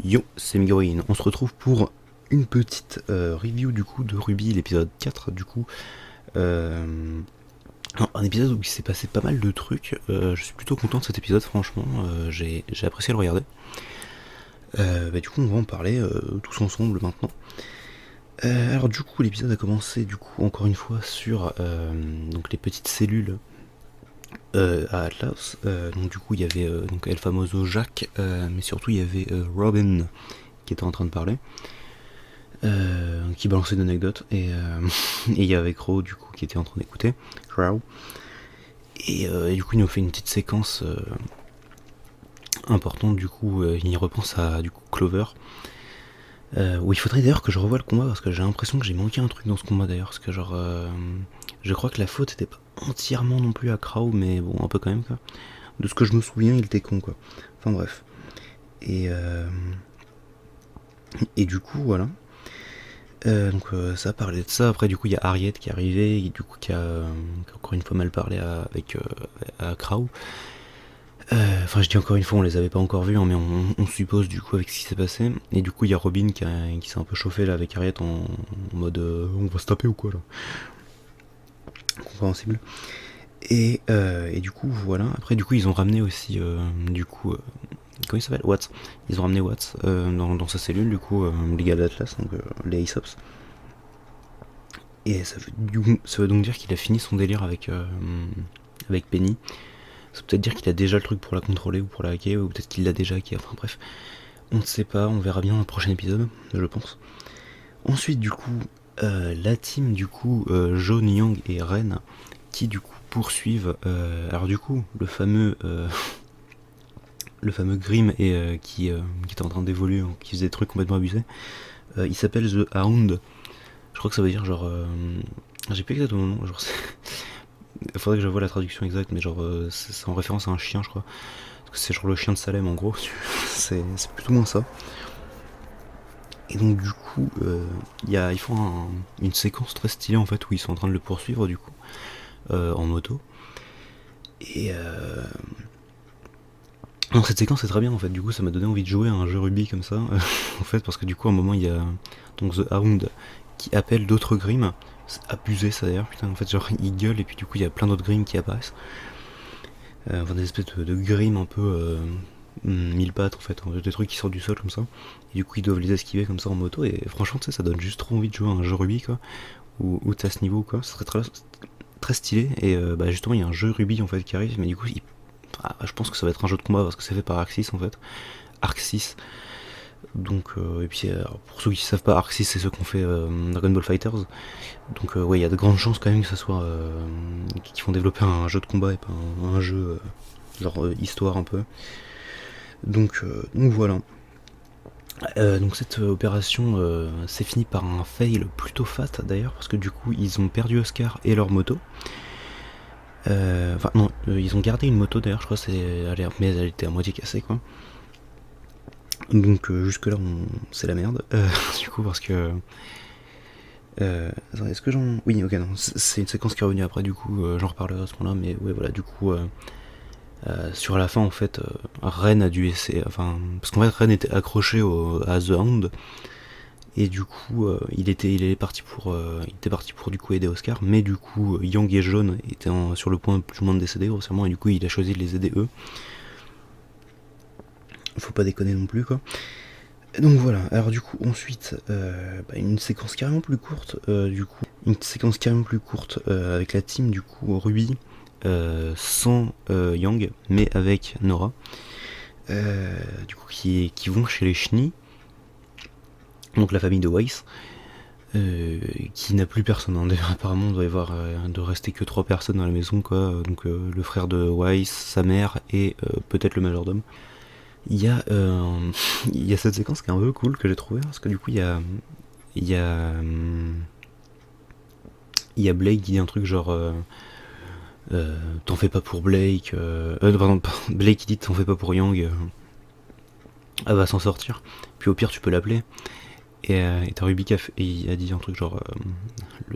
Yo, c'est Miguel. On se retrouve pour une petite review du coup de Ruby, l'épisode 4 du coup. Euh, un épisode où il s'est passé pas mal de trucs. Je suis plutôt content de cet épisode, franchement. J'ai apprécié le regarder. Du coup, on va en parler tous ensemble maintenant. Alors du coup, l'épisode a commencé du coup encore une fois sur donc les petites cellules à Atlas. Donc du coup, il y avait donc El Famoso Jacques, mais surtout il y avait Robin qui était en train de parler. Qui balançait une anecdote et il y avait Crow du coup qui était en train d'écouter Crow et du coup il nous fait une petite séquence importante du coup il repense à du coup Clover où il faudrait d'ailleurs que je revoie le combat parce que j'ai l'impression que j'ai manqué un truc dans ce combat d'ailleurs parce que genre je crois que la faute était pas entièrement non plus à Crow mais bon un peu quand même quoi. De ce que je me souviens il était con quoi, enfin bref et du coup voilà. Donc ça parlait de ça. Après du coup il y a Harriet qui est arrivée et du coup qui a encore une fois mal parlé avec à Crow. Enfin je dis encore une fois on les avait pas encore vus hein, mais on suppose du coup avec ce qui s'est passé. Et du coup il y a Robin qui s'est un peu chauffé là avec Harriet en mode on va se taper ou quoi là. Compréhensible. Et du coup voilà. Après du coup ils ont ramené aussi du coup comment il s'appelle Watts. Ils ont ramené Watts dans sa cellule du coup les gars d'Atlas donc les Aesops. Et ça veut donc dire qu'il a fini son délire avec Penny. Ça veut peut-être dire qu'il a déjà le truc pour la contrôler ou pour la hacker, ou peut-être qu'il l'a déjà hacké, enfin bref. On ne sait pas, on verra bien dans le prochain épisode, je pense. Ensuite, du coup, la team, du coup, Jaune, Yang et Ren, qui du coup poursuivent. Alors du coup, le fameux Grim qui était en train d'évoluer, qui faisait des trucs complètement abusés, il s'appelle The Hound. Je crois que ça veut dire genre. J'ai plus exactement le nom, genre. Il faudrait que je vois la traduction exacte, mais genre c'est en référence à un chien, je crois. Parce que c'est genre le chien de Salem en gros. c'est plutôt moins ça. Et donc du coup, ils font une séquence très stylée en fait où ils sont en train de le poursuivre du coup en moto. Et donc cette séquence est très bien en fait. Du coup, ça m'a donné envie de jouer à un jeu Ruby comme ça. En fait, parce que du coup, à un moment, il y a donc The Hound qui appelle d'autres Grimm. C'est abusé ça d'ailleurs, putain. En fait, genre il gueule et puis du coup, il y a plein d'autres Grimm qui apparaissent. Enfin, des espèces de Grimm un peu mille pattes en fait, des trucs qui sortent du sol comme ça. Et du coup, ils doivent les esquiver comme ça en moto. Et franchement, tu sais, ça donne juste trop envie de jouer à un jeu Ruby quoi. Où t'as ce niveau quoi. Ce serait très stylé. Et justement, il y a un jeu Ruby en fait qui arrive, mais du coup, je pense que ça va être un jeu de combat parce que c'est fait par Arxis en fait. Arxis. Donc, et puis pour ceux qui savent pas, Arxis c'est ceux qu'on fait Dragon Ball Fighters. Donc, ouais, il y a de grandes chances quand même que ça soit. Qu'ils vont développer un jeu de combat et pas un jeu genre histoire un peu. Donc voilà. Donc cette opération s'est finie par un fail plutôt fat d'ailleurs parce que du coup ils ont perdu Oscar et leur moto. Enfin non, ils ont gardé une moto d'ailleurs, je crois, mais elle était à moitié cassée quoi. Donc jusque là c'est la merde. Du coup parce que attends, est-ce que j'en... Oui, ok, non, c'est une séquence qui est revenue après, du coup, j'en reparlerai à ce moment-là, mais ouais, voilà, du coup, sur la fin, en fait, Ren a dû essayer, enfin, parce qu'en fait, Ren était accroché à The Hound, et du coup, il était parti pour, du coup, aider Oscar, mais du coup, Yang et Jaune étaient sur le point plus ou moins de décéder, grossièrement, et du coup, il a choisi de les aider eux. Faut pas déconner non plus, quoi. Donc voilà, alors du coup ensuite une séquence carrément plus courte avec la team du coup Ruby sans Yang mais avec Nora du coup qui vont chez les Shni, donc la famille de Weiss, qui n'a plus personne hein. D'ailleurs apparemment il doit y avoir de rester que 3 personnes dans la maison quoi, donc le frère de Weiss, sa mère et peut-être le majordome. Il y a il y a cette séquence qui est un peu cool que j'ai trouvé parce que du coup il y a Blake qui dit un truc genre t'en fais pas pour Blake, pardon, Blake qui dit t'en fais pas pour Yang, elle va s'en sortir, puis au pire tu peux l'appeler. Et t'as Ruby qui a dit un truc genre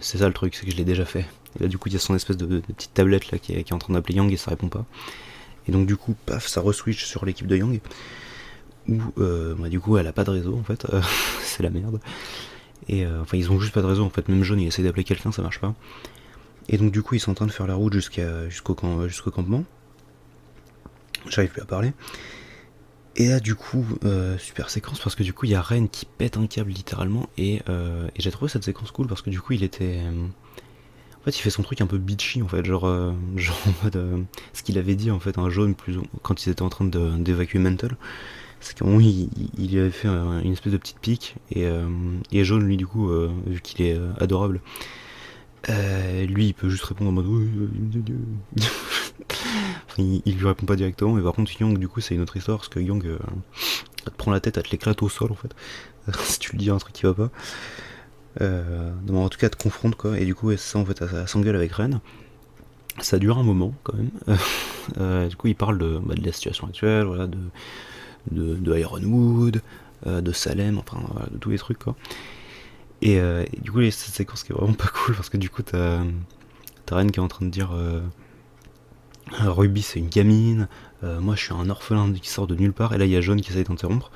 c'est ça le truc, c'est que je l'ai déjà fait. Et là du coup il y a son espèce de petite tablette là qui est en train d'appeler Yang et ça répond pas. Et donc du coup paf ça re-switch sur l'équipe de Yang où bah, du coup elle a pas de réseau en fait, c'est la merde. Et enfin ils ont juste pas de réseau en fait, même Jaune il essaie d'appeler quelqu'un, ça marche pas. Et donc du coup ils sont en train de faire la route jusqu'au campement. J'arrive plus à parler. Et là du coup, super séquence parce que du coup il y a Ren qui pète un câble littéralement et j'ai trouvé cette séquence cool parce que du coup il était... en fait il fait son truc un peu bitchy en fait, genre en mode... ce qu'il avait dit en fait, un Jaune plus quand ils étaient en train d'évacuer Mental, c'est qu'à un moment il avait fait une espèce de petite pique et Jaune lui du coup, vu qu'il est adorable, lui il peut juste répondre en mode oui, enfin, il lui répond pas directement, mais par contre Young du coup c'est une autre histoire parce que Young elle te prend la tête, elle te l'éclate au sol en fait si tu lui dis un truc qui va pas, non, en tout cas elle te confronte quoi, et du coup ça en fait elle s'engueule avec Ren, ça dure un moment quand même. Du coup il parle de la situation actuelle, voilà, de Ironwood, de Salem, enfin voilà, de tous les trucs quoi. Et du coup, il y a cette séquence qui est vraiment pas cool parce que du coup, t'as Ren qui est en train de dire Ruby c'est une gamine, moi je suis un orphelin qui sort de nulle part, et là il y a Jaune qui essaye d'interrompre.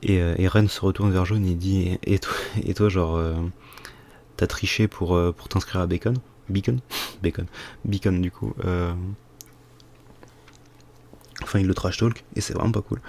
Et Ren se retourne vers Jaune et dit et toi genre, t'as triché pour t'inscrire à Bacon Beacon Bacon Beacon du coup. Enfin, il le trash talk et c'est vraiment pas cool.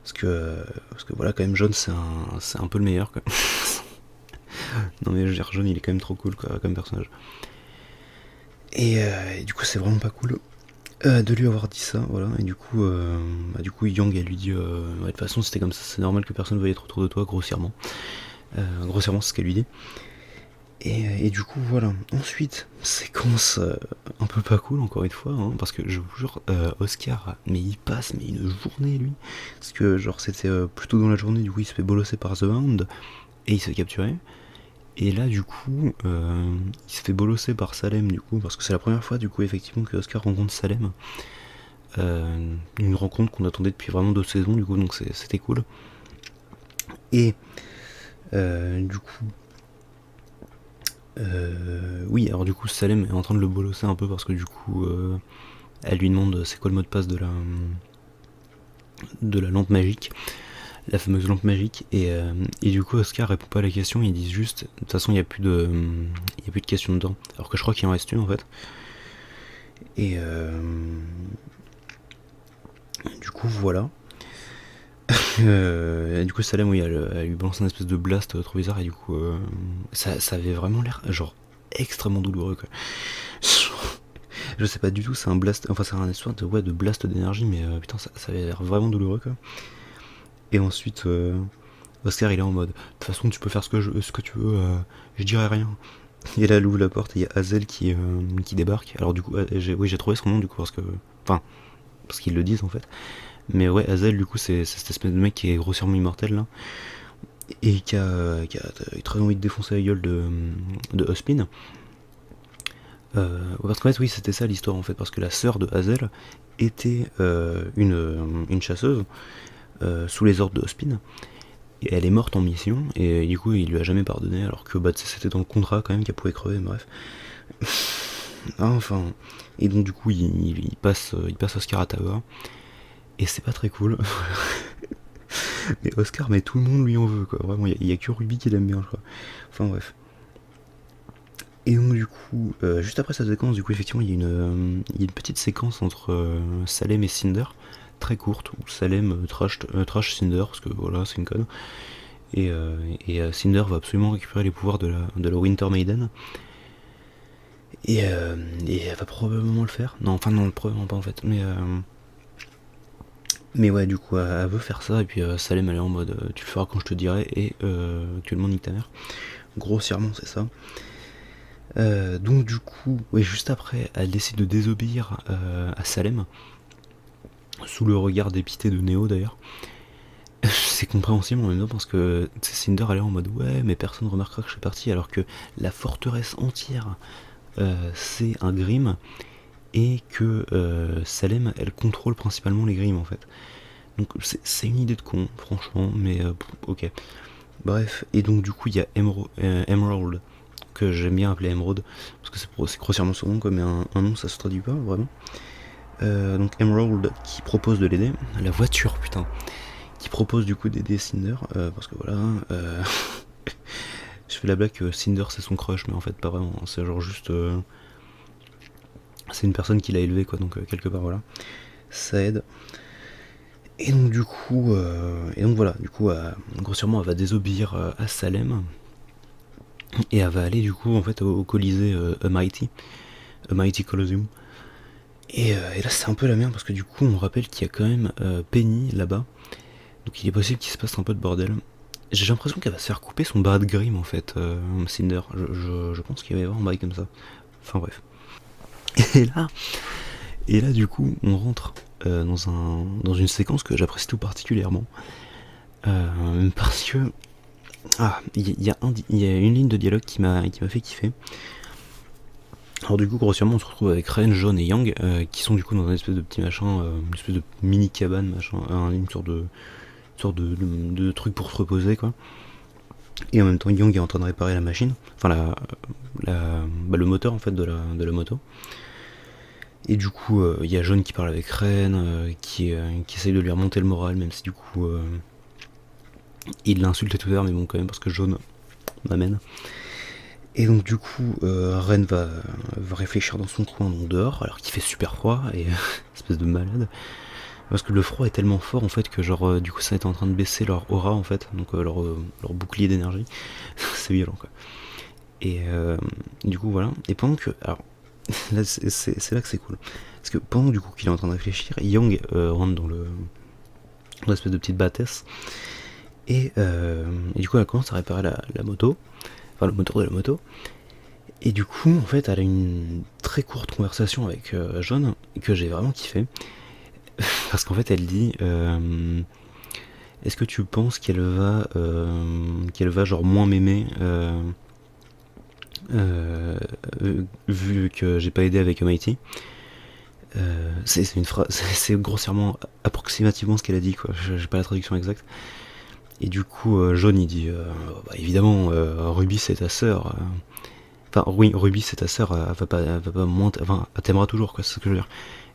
Parce que voilà, quand même, Jaune c'est un peu le meilleur quoi. Non mais je veux dire, Jaune il est quand même trop cool quoi, comme personnage. Et du coup c'est vraiment pas cool de lui avoir dit ça, voilà. Et du coup Yang elle lui dit ouais, de toute façon c'était comme ça, c'est normal que personne veuille être autour de toi, grossièrement. Grossièrement c'est ce qu'elle lui dit. Et du coup voilà. Ensuite, séquence un peu pas cool encore une fois, hein, parce que je vous jure, Oscar, mais il passe mais une journée lui. Parce que genre c'était plutôt dans la journée, du coup il se fait bolosser par The Hound et il se fait capturer. Et là du coup il se fait bolosser par Salem du coup, parce que c'est la première fois du coup effectivement que Oscar rencontre Salem. Une rencontre qu'on attendait depuis vraiment 2 saisons du coup, donc c'était cool. Et du coup oui, alors du coup Salem est en train de le bolosser un peu parce que du coup elle lui demande c'est quoi le mot de passe de la lampe magique, la fameuse lampe magique, et du coup Oscar répond pas à la question, ils disent juste de toute façon il n'y a plus de questions dedans, alors que je crois qu'il en reste une en fait. Et du coup voilà. Du coup Salem, oui, elle lui balance un espèce de blast trop bizarre, et du coup ça avait vraiment l'air genre extrêmement douloureux quoi. Je sais pas du tout, c'est un blast, enfin c'est un histoire de blast d'énergie, mais putain ça avait l'air vraiment douloureux quoi. Et ensuite Oscar il est en mode de toute façon tu peux faire ce que tu veux, je dirai rien. Et là elle ouvre la porte et il y a Hazel qui débarque. Alors du coup j'ai trouvé son nom du coup parce que, enfin, parce qu'ils le disent en fait. Mais ouais, Hazel du coup c'est cette espèce de mec qui est grossièrement immortel là, et qui a très envie de défoncer la gueule de Hospin. Parce qu'en fait oui c'était ça l'histoire en fait, parce que la sœur de Hazel était une chasseuse sous les ordres de Hospin, et elle est morte en mission, et du coup il lui a jamais pardonné, alors que bah, c'était dans le contrat quand même qu'elle pouvait crever, bref. Enfin, et donc du coup il passe Oscar à Tower, et c'est pas très cool. Mais Oscar, mais tout le monde lui en veut quoi, vraiment, il y a que Ruby qui l'aime bien je crois. Enfin bref. Et donc du coup, juste après cette séquence, du coup effectivement il y a une petite séquence entre Salem et Cinder, très courte, où Salem trash Cinder, parce que voilà c'est une conne. Et Cinder va absolument récupérer les pouvoirs de la Winter Maiden. Et elle va probablement le faire. Non, enfin non, probablement pas en fait. Mais ouais, du coup, elle veut faire ça, et puis Salem elle est en mode tu le feras quand je te dirai, et actuellement nique ta mère. Grossièrement c'est ça. Donc du coup, ouais, juste après, elle décide de désobéir à Salem, sous le regard dépité de Neo d'ailleurs. C'est compréhensible en même temps parce que Cinder elle est en mode ouais mais personne remarquera que je suis parti, alors que la forteresse entière c'est un Grimm, et que Salem elle contrôle principalement les Grimm en fait. Donc c'est une idée de con franchement, mais ok. Bref, et donc du coup il y a Emerald, que j'aime bien appeler Emerald, parce que c'est grossièrement son nom quoi, mais un nom ça se traduit pas vraiment. Donc Emerald qui propose de l'aider. La voiture putain. propose du coup d'aider Cinder, parce que voilà, je fais la blague que Cinder c'est son crush, mais en fait pas vraiment, c'est genre juste... c'est une personne qui l'a élevé quoi, donc quelque part voilà, ça aide. Et donc du coup, voilà, du coup, grossièrement elle va désobéir à Salem, et elle va aller du coup en fait au Colisée A Mighty Colosseum. Et là c'est un peu la merde parce que du coup on rappelle qu'il y a quand même Penny là-bas, donc il est possible qu'il se passe un peu de bordel. J'ai l'impression qu'elle va se faire couper son bras de Grim en fait, Cinder. Je pense qu'il va y avoir un bail comme ça. Enfin bref. Et là du coup on rentre dans une séquence que j'apprécie tout particulièrement. Parce que... il y a une ligne de dialogue qui m'a fait kiffer. Alors du coup grossièrement on se retrouve avec Ren, John et Yang qui sont du coup dans un espèce de petit machin, une espèce de mini cabane machin, une sorte de truc pour se reposer quoi. Et en même temps Yang est en train de réparer la machine, enfin le moteur en fait de la moto. Et du coup il y a John qui parle avec Ren, qui essaye de lui remonter le moral, même si du coup il l'insulte tout à l'heure, mais bon quand même parce que John m'amène. Et donc du coup Ren va réfléchir dans son coin, donc dehors, alors qu'il fait super froid, et espèce de malade. Parce que le froid est tellement fort en fait que genre du coup ça est en train de baisser leur aura en fait, donc leur bouclier d'énergie. C'est violent quoi. Et du coup voilà. Et pendant que... Alors là c'est là que c'est cool. Parce que pendant du coup qu'il est en train de réfléchir, Yang rentre dans l'espèce de petite bâtisse. Et du coup elle commence à réparer la moto. Enfin le moteur de la moto. Et du coup en fait elle a une très courte conversation avec John que j'ai vraiment kiffé. Parce qu'en fait elle dit est-ce que tu penses qu'elle va genre moins m'aimer vu que j'ai pas aidé avec Mighty. C'est une phrase, c'est grossièrement approximativement ce qu'elle a dit quoi, j'ai pas la traduction exacte. Et du coup John il dit bah, évidemment Ruby c'est ta sœur, enfin oui Ruby c'est ta sœur, elle va pas moins enfin elle t'aimera toujours quoi, c'est ce que je veux dire.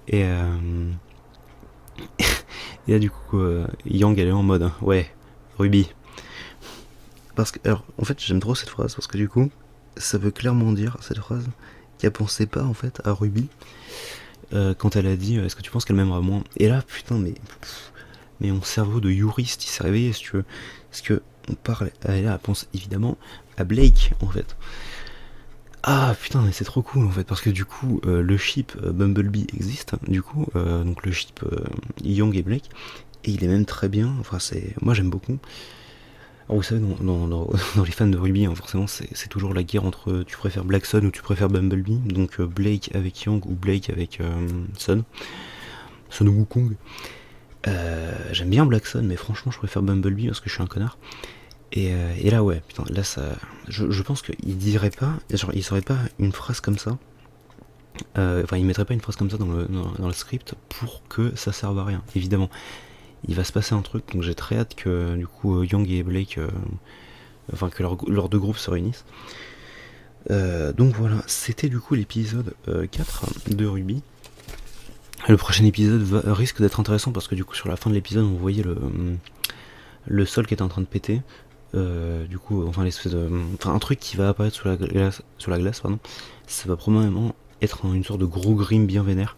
Et et là du coup Yang elle est en mode ouais Ruby, parce que alors en fait j'aime trop cette phrase parce que du coup ça veut clairement dire cette phrase qu'elle pensait pas en fait à Ruby quand elle a dit est-ce que tu penses qu'elle m'aimera moins. Et là putain mais mon cerveau de juriste il s'est réveillé si tu veux, parce que on parle, elle pense évidemment à Blake en fait. Ah putain mais c'est trop cool en fait, parce que du coup le ship Bumblebee existe du coup, donc le ship Young et Blake, et il est même très bien, enfin c'est, moi j'aime beaucoup. Alors vous savez dans les fans de Ruby hein, forcément c'est toujours la guerre entre tu préfères Black Sun ou tu préfères Bumblebee, donc Blake avec Young ou Blake avec Sun ou Wukong. J'aime bien Black Sun mais franchement je préfère Bumblebee parce que je suis un connard. Et là ouais putain là ça, je pense qu'il dirait pas, genre il serait pas une phrase comme ça, enfin il mettrait pas une phrase comme ça dans le script pour que ça serve à rien. Évidemment il va se passer un truc, donc j'ai très hâte que du coup Young et Blake enfin que leurs deux groupes se réunissent. Donc voilà, c'était du coup l'épisode 4 de Ruby. Le prochain épisode risque d'être intéressant parce que du coup sur la fin de l'épisode on voyait le sol qui était en train de péter. Du coup, enfin l'espèce de, enfin un truc qui va apparaître sur la glace, pardon. Ça va probablement être une sorte de gros Grim bien vénère.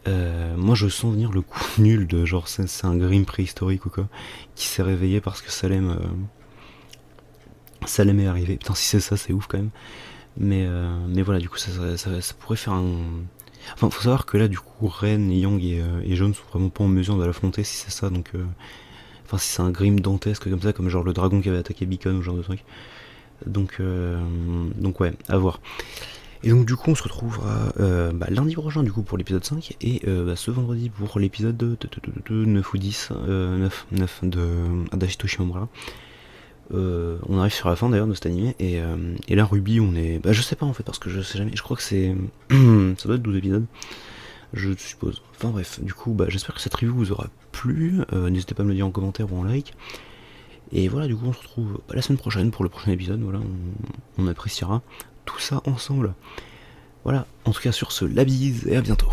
Moi je sens venir le coup nul de genre c'est un Grim préhistorique ou quoi, qui s'est réveillé parce que Salem est arrivé. Putain si c'est ça c'est ouf quand même. Mais voilà du coup ça pourrait faire un... Enfin faut savoir que là du coup Ren, Yang et John sont vraiment pas en mesure de l'affronter si c'est ça, donc enfin si c'est un Grim dantesque comme ça, comme genre le dragon qui avait attaqué Beacon ou ce genre de truc. Donc ouais, à voir. Et donc du coup on se retrouvera lundi prochain du coup pour l'épisode 5 et ce vendredi pour l'épisode de 9 ou 10, 9 de Adashito Shimomura. On arrive sur la fin d'ailleurs de cet animé et là Ruby on est... Bah je sais pas en fait parce que je sais jamais, je crois que c'est... ça doit être 12 épisodes. Je suppose. Enfin bref, du coup j'espère que cette review vous aura plu, n'hésitez pas à me le dire en commentaire ou en like. Et voilà, du coup on se retrouve la semaine prochaine pour le prochain épisode, voilà, on appréciera tout ça ensemble. Voilà, en tout cas sur ce, la bise et à bientôt.